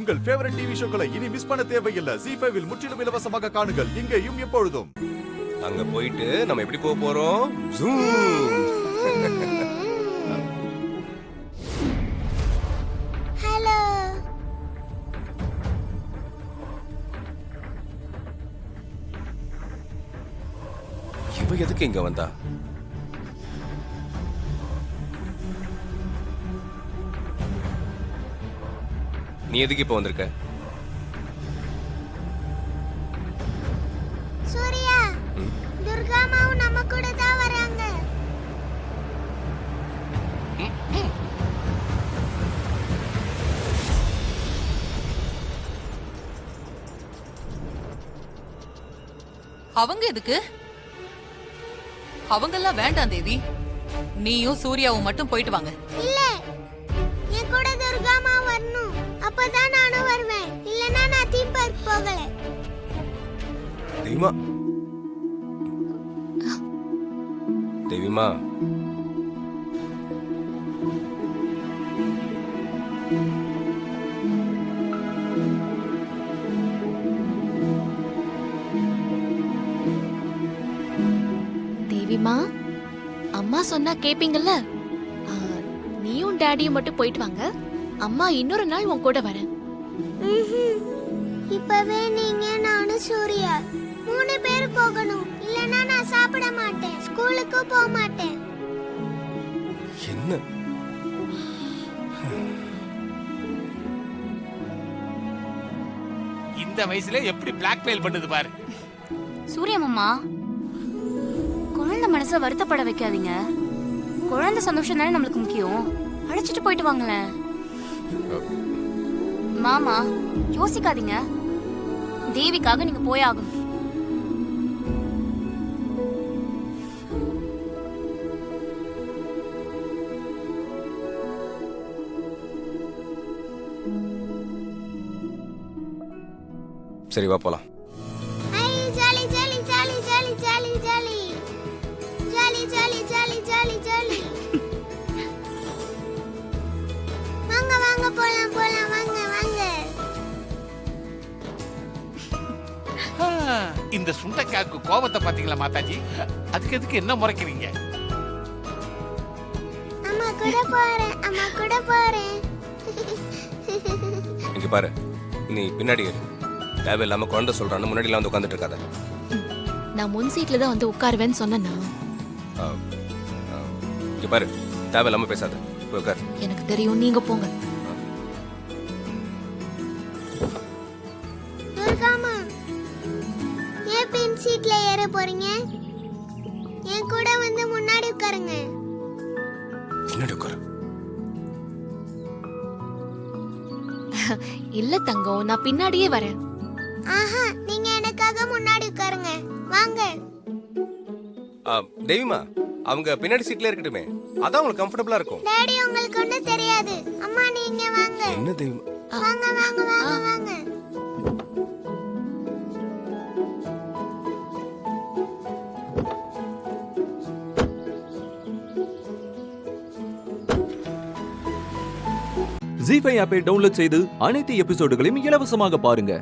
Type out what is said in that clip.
உங்கள் favourite TV ஷோக்களை இனி miss பண்ண தேவையில்லை. ZEE5 இல் முற்றிலும் இலவசமாக காணுங்கள், இங்கேயும் எப்பொழுதும். அங்க போயிட்டு நம்ம எப்படி போக போறோம்? ஹலோ. இவ எதுக்கு இங்க வந்தா? நீ எதுக்கு இப்ப வந்திருக்க? சூர்யா, துர்காமாவும் நம்ம கூட தான் வராங்க. அவங்க எதுக்கு? அவங்கெல்லாம் வேண்டாம் தேவி. நீயும் சூர்யாவும் மட்டும் போயிட்டு வாங்க. இல்ல, என் கூட துர்காமா வரணும். அப்பதான் நானும் வருவேன். இல்லனா நான் தீம் பார்க் போகல. தேவிமா, தேவிமா, தேவிமா, அம்மா சொன்னா கேப்பீங்கல்ல? நீயும் டாடியும் மட்டும் போயிட்டு வாங்க. அம்மா இன்னொரு நாள் உன் கூட வரேன். இப்பவே நீங்க நானும் சூர்யா 3 பேர் போகணும். இல்லனா நான் சாப்பிட மாட்டேன், ஸ்கூலுக்கு போக மாட்டேன். என்ன இந்த வயசுல எப்படி பிளாக்மெயில் பண்ணுது பாரு. சூர்யா மாமா, குழந்தை மனசை வருத்தப்பட வைக்காதீங்க. குழந்தை சந்தோஷம் தானே நம்மளுக்கு முக்கியம். அழைச்சிட்டு போயிட்டு வாங்களேன். மாமா, யோசிக்காதீங்க. தேவிக்காக நீங்க போய் ஆகணும். சரி, வா போலாம். ஐ jolly jolly jolly jolly jolly jolly jolly jolly jolly jolly jolly. வாங்க வாங்க போலாம் போலாம், வாங்க வாங்க. இந்த சுண்டைக்காக்கு கோபத்தை பாத்தீங்களா மாதாஜி? அதுக்கு எதுக்கு என்ன முறைக்கிறீங்க? அம்மா கூட போறேன், அம்மா கூட போறேன். இங்க பாரு, நீ பின்னாடி இரு. தேவையில்லாம குழந்தை சொல்றான்னு முன்னாடிலாம் வந்து உட்காந்துட்டு இருக்காத. நான் முன் சீட்ல தான் வந்து உட்காருவேன்னு சொன்னேன்னா? இங்க பாரு, தேவையில்லாம பேசாத. போய் உட்கார். எனக்கு தெரியும், நீங்க போங்க. துர்காமா, ஏன் பின் சீட்ல ஏற போறீங்க? என் கூட வந்து முன்னாடி உட்காருங்க. பின்னாடி உட்காரு. இல்ல தங்கம், நான் பின்னாடியே வரேன். ஆஹா, நீங்க எனக்காக முன்னாடி உட்காருங்க. வாங்க. தேவிமா, அவங்க பின்னாடி சீட்ல இருக்கட்டுமே, அதான் உங்களுக்கு கம்ஃபர்டபுளா இருக்கும். டாடி, உங்களுக்கு ஒண்ணும் தெரியாது. அம்மா நீங்க வாங்க. என்ன தேவிமா? வாங்க வாங்க வாங்க வாங்க. ZEE5 ஆப்பை டவுன்லோட் செய்து அனைத்து எபிசோடுகளையும் இலவசமாக பாருங்க.